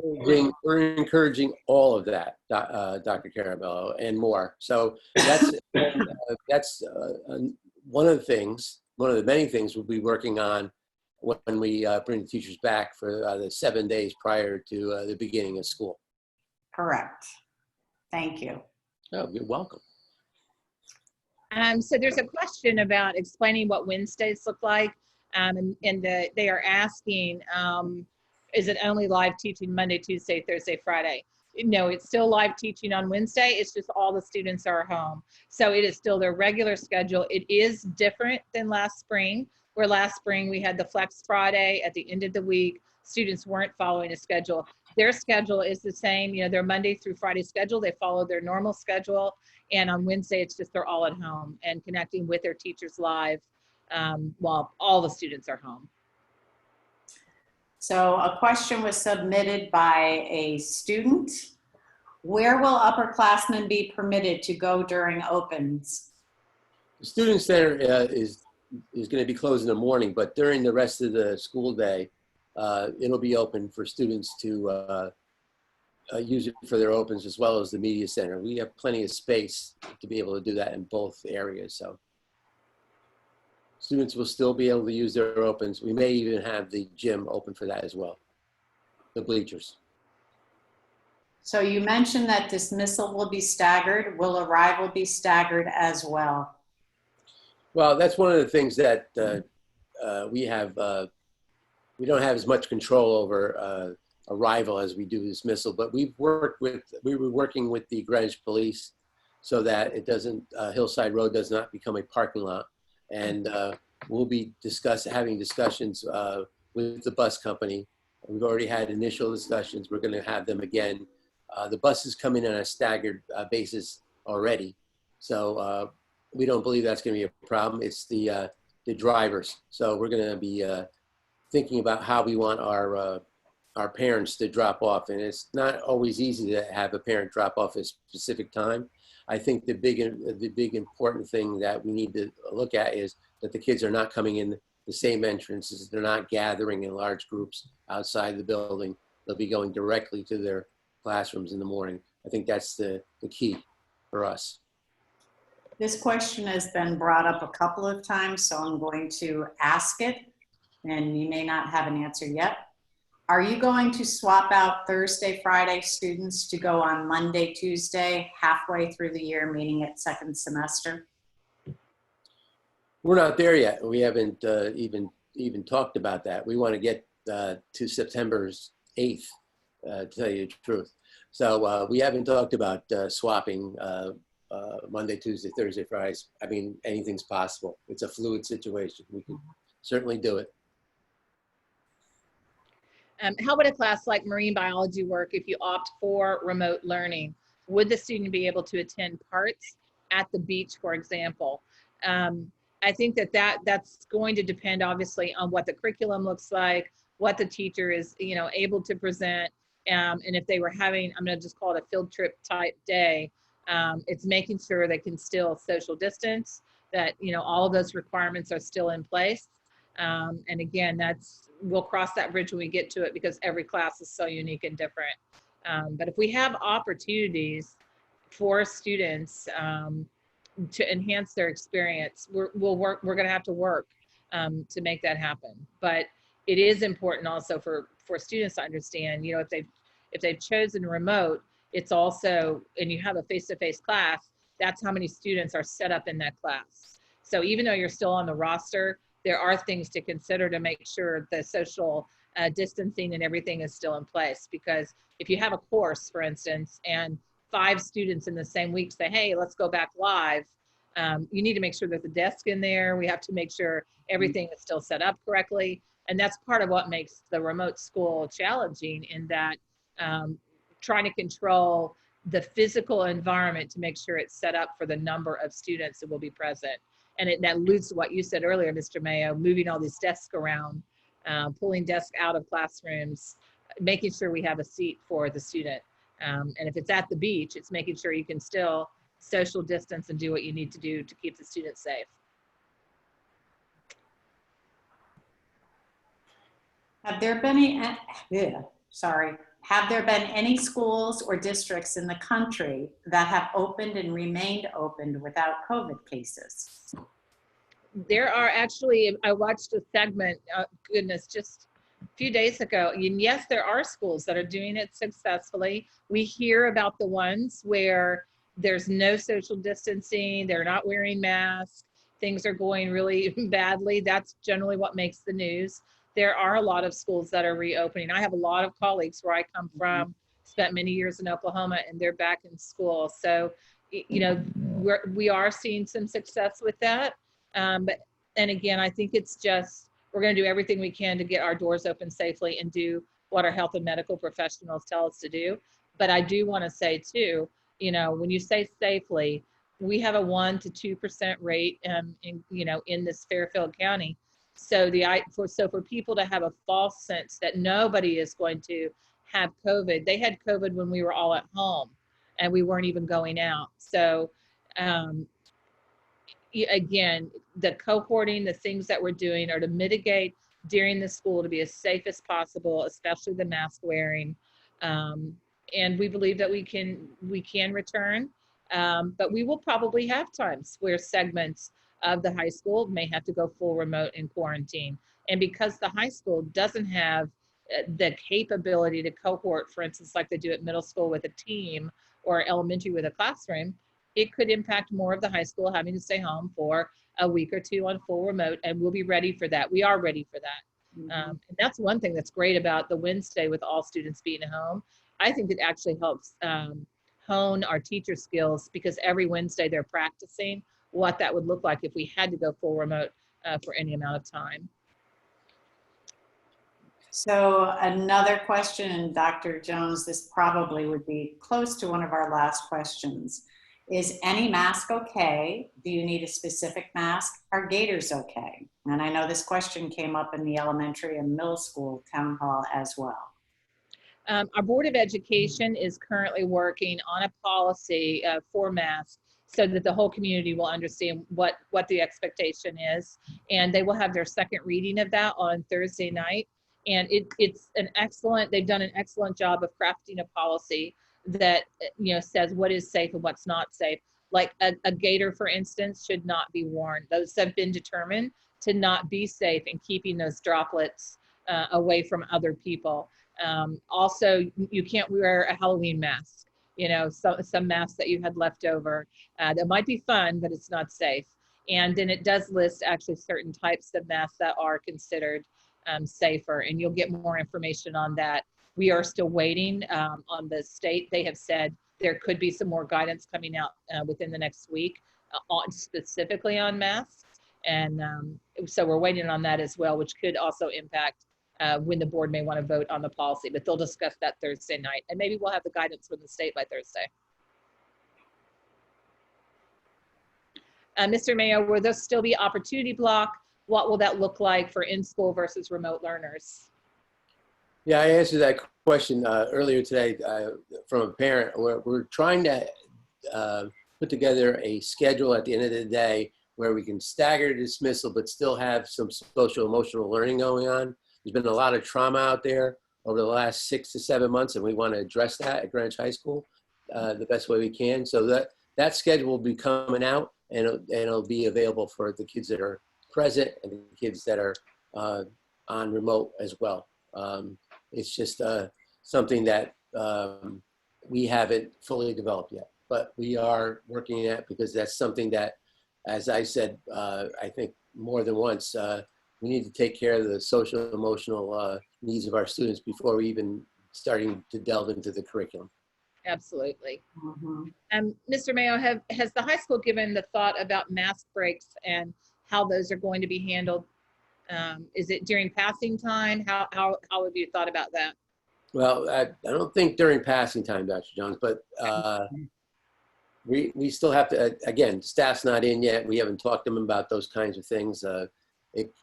encouraging all of that, Dr. Caramello, and more. So that's one of the many things we'll be working on when we bring the teachers back for the 7 days prior to the beginning of school. Correct. Thank you. Oh, you're welcome. So there's a question about explaining what Wednesdays look like, they are asking, is it only live teaching Monday, Tuesday, Thursday, Friday? No, it's still live teaching on Wednesday. It's just all the students are home. So it is still their regular schedule. It is different than last spring, where last spring we had the Flex Friday at the end of the week. Students weren't following a schedule. Their schedule is the same, their Monday through Friday schedule. They follow their normal schedule. And on Wednesday, it's just they're all at home and connecting with their teachers live while all the students are home. So a question was submitted by a student. Where will upperclassmen be permitted to go during opens? The student center is going to be closed in the morning, but during the rest of the school day, it'll be open for students to use it for their opens as well as the media center. We have plenty of space to be able to do that in both areas. So students will still be able to use their opens. We may even have the gym open for that as well, the bleachers. So you mentioned that dismissal will be staggered. Will arrival be staggered as well? Well, that's one of the things that we don't have as much control over arrival as we do dismissal. But we were working with the Greenwich Police so that it doesn't, Hillside Road does not become a parking lot. And we'll be having discussions with the bus company. We've already had initial discussions. We're going to have them again. The buses come in on a staggered basis already. So we don't believe that's going to be a problem. It's the drivers. So we're going to be thinking about how we want our parents to drop off. And it's not always easy to have a parent drop off at a specific time. I think the big important thing that we need to look at is that the kids are not coming in the same entrances. They're not gathering in large groups outside the building. They'll be going directly to their classrooms in the morning. I think that's the key for us. This question has been brought up a couple of times, so I'm going to ask it, and you may not have an answer yet. Are you going to swap out Thursday, Friday students to go on Monday, Tuesday, halfway through the year, meaning at second semester? We're not there yet. We haven't even talked about that. We want to get to September 8th, to tell you the truth. So we haven't talked about swapping Monday, Tuesday, Thursday, Fridays. I mean, anything's possible. It's a fluid situation. We can certainly do it. How would a class like marine biology work if you opt for remote learning? Would the student be able to attend parts at the beach, for example? I think that's going to depend obviously on what the curriculum looks like, what the teacher is, able to present. And if they were having, I'm going to just call it a field trip type day, it's making sure they can still social distance, that, all of those requirements are still in place. And again, we'll cross that bridge when we get to it because every class is so unique and different. But if we have opportunities for students to enhance their experience, we're going to have to work to make that happen. But it is important also for students to understand, if they've chosen remote, it's also, and you have a face-to-face class, that's how many students are set up in that class. So even though you're still on the roster, there are things to consider to make sure the social distancing and everything is still in place. Because if you have a course, for instance, and 5 students in the same week say, hey, let's go back live, you need to make sure there's a desk in there. We have to make sure everything is still set up correctly. And that's part of what makes the remote school challenging, in that trying to control the physical environment to make sure it's set up for the number of students that will be present. And that alludes to what you said earlier, Mr. Mayo, moving all these desks around, pulling desks out of classrooms, making sure we have a seat for the student. And if it's at the beach, it's making sure you can still social distance and do what you need to do to keep the students safe. Have there been any schools or districts in the country that have opened and remained opened without COVID cases? There are actually, I watched a segment, just a few days ago, and yes, there are schools that are doing it successfully. We hear about the ones where there's no social distancing, they're not wearing masks, things are going really badly. That's generally what makes the news. There are a lot of schools that are reopening. I have a lot of colleagues where I come from, spent many years in Oklahoma, and they're back in school. So, we are seeing some success with that. And again, I think it's just, we're going to do everything we can to get our doors open safely and do what our health and medical professionals tell us to do. But I do want to say too, when you say safely, we have a 1% to 2% rate in this Fairfield County. So for people to have a false sense that nobody is going to have COVID, they had COVID when we were all at home and we weren't even going out. So again, the cohorting, the things that we're doing are to mitigate during the school to be as safe as possible, especially the mask wearing. And we believe that we can return, but we will probably have times where segments of the high school may have to go full remote in quarantine. And because the high school doesn't have the capability to cohort, for instance, like they do at middle school with a team or elementary with a classroom, it could impact more of the high school having to stay home for a week or two on full remote, and we'll be ready for that. We are ready for that. And that's one thing that's great about the Wednesday with all students being home. I think it actually helps hone our teacher skills, because every Wednesday they're practicing what that would look like if we had to go full remote for any amount of time. So another question, and Dr. Jones, this probably would be close to one of our last questions. Is any mask okay? Do you need a specific mask? Are gaiters okay? And I know this question came up in the elementary and middle school town hall as well. Our Board of Education is currently working on a policy for masks, so that the whole community will understand what the expectation is. And they will have their second reading of that on Thursday night. And they've done an excellent job of crafting a policy that, you know, says what is safe and what's not safe. Like a gaiter, for instance, should not be worn. Those have been determined to not be safe in keeping those droplets away from other people. Also, you can't wear a Halloween mask. You know, some masks that you had left over. That might be fun, but it's not safe. And then it does list actually certain types of masks that are considered safer, and you'll get more information on that. We are still waiting on the state. They have said there could be some more guidance coming out within the next week specifically on masks. And so we're waiting on that as well, which could also impact when the board may want to vote on the policy, but they'll discuss that Thursday night. And maybe we'll have the guidance from the state by Thursday. Mr. Mayo, will there still be opportunity block? What will that look like for in-school versus remote learners? Yeah, I answered that question earlier today from a parent. We're trying to put together a schedule at the end of the day where we can stagger dismissal, but still have some social emotional learning going on. There's been a lot of trauma out there over the last 6 to 7 months, and we want to address that at Greenwich High School the best way we can. So that schedule will be coming out, and it'll be available for the kids that are present and the kids that are on remote as well. It's just something that we haven't fully developed yet, but we are working at it, because that's something that, as I said, I think more than once, we need to take care of the social emotional needs of our students before we even starting to delve into the curriculum. Absolutely. Mr. Mayo, has the high school given the thought about mask breaks and how those are going to be handled? Is it during passing time? How have you thought about that? Well, I don't think during passing time, Dr. Jones, but we still have to, again, staff's not in yet. We haven't talked to them about those kinds of things.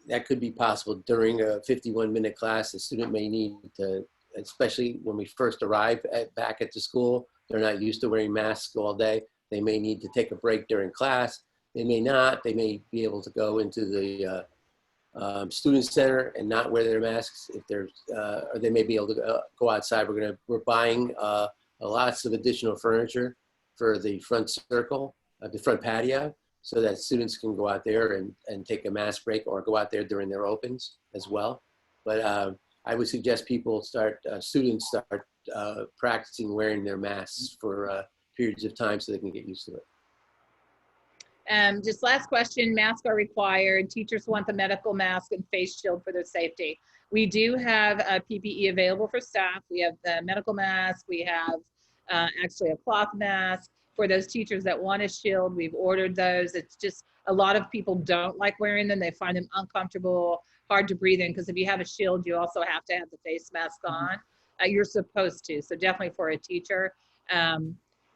That could be possible during a 51-minute class. The student may need to, especially when we first arrive back at the school, they're not used to wearing masks all day. They may need to take a break during class. They may not. They may be able to go into the student center and not wear their masks if there's, or they may be able to go outside. We're buying lots of additional furniture for the front circle, the front patio, so that students can go out there and take a mask break, or go out there during their opens as well. But I would suggest students start practicing wearing their masks for periods of time so they can get used to it. Just last question, masks are required. Teachers want the medical mask and face shield for their safety. We do have PPE available for staff. We have the medical mask. We have actually a cloth mask. For those teachers that want a shield, we've ordered those. It's just a lot of people don't like wearing them. They find them uncomfortable, hard to breathe in, because if you have a shield, you also have to have the face mask on. You're supposed to, so definitely for a teacher.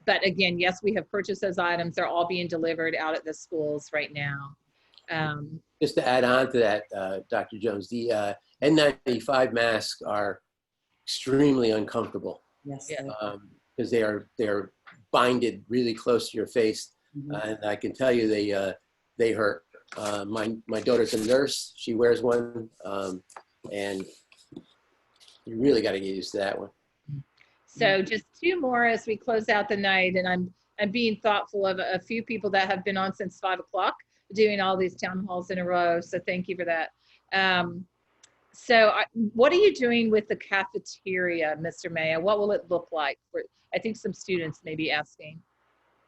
But again, yes, we have purchased those items. They're all being delivered out at the schools right now. Just to add on to that, Dr. Jones, the N95 masks are extremely uncomfortable. Yes. Because they're binded really close to your face, and I can tell you they hurt. My daughter's a nurse. She wears one, and you really got to get used to that one. So just 2 more as we close out the night, and I'm being thoughtful of a few people that have been on since 5 o'clock doing all these town halls in a row. So thank you for that. What are you doing with the cafeteria, Mr. Mayo? What will it look like? I think some students may be asking.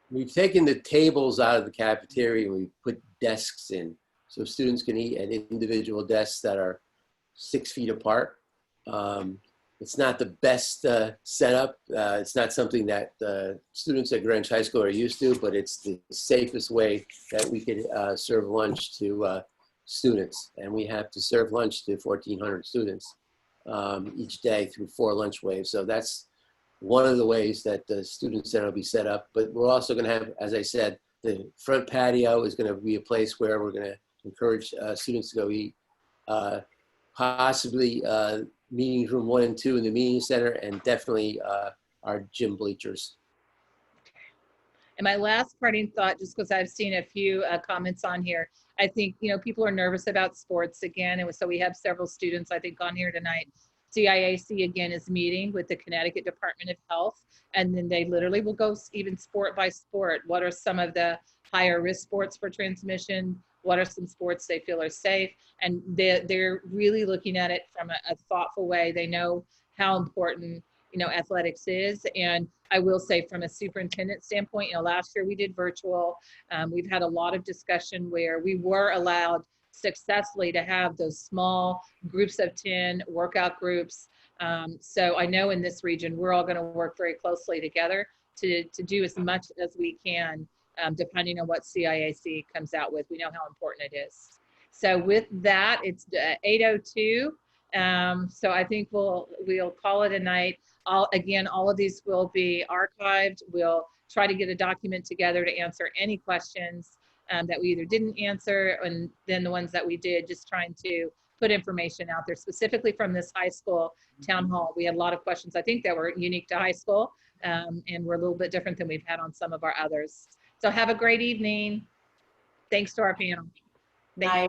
We've taken the tables out of the cafeteria and we put desks in, so students can eat at individual desks that are 6 feet apart. It's not the best setup. It's not something that students at Greenwich High School are used to, but it's the safest way that we could serve lunch to students. And we have to serve lunch to 1,400 students each day through 4 lunch waves. So that's one of the ways that the student center will be set up. But we're also going to have, as I said, the front patio is going to be a place where we're going to encourage students to go eat. Possibly meeting room 1 and 2 in the meeting center, and definitely our gym bleachers. And my last parting thought, just because I've seen a few comments on here, I think, people are nervous about sports again. And so we have several students, I think, on here tonight. CIAC again is meeting with the Connecticut Department of Health, and then they literally will go even sport by sport. What are some of the higher risk sports for transmission? What are some sports they feel are safe? And they're really looking at it from a thoughtful way. They know how important, athletics is. And I will say from a superintendent standpoint, last year we did virtual. We've had a lot of discussion where we were allowed successfully to have those small groups of 10 workout groups. So I know in this region, we're all going to work very closely together to do as much as we can, depending on what CIAC comes out with. We know how important it is. So with that, it's 8:02. So I think we'll call it a night. Again, all of these will be archived. We'll try to get a document together to answer any questions that we either didn't answer, and then the ones that we did, just trying to put information out there specifically from this high school town hall. We had a lot of questions, I think, that were unique to high school, and were a little bit different than we've had on some of our others. So have a great evening. Thanks to our panel. Thank you. Bye.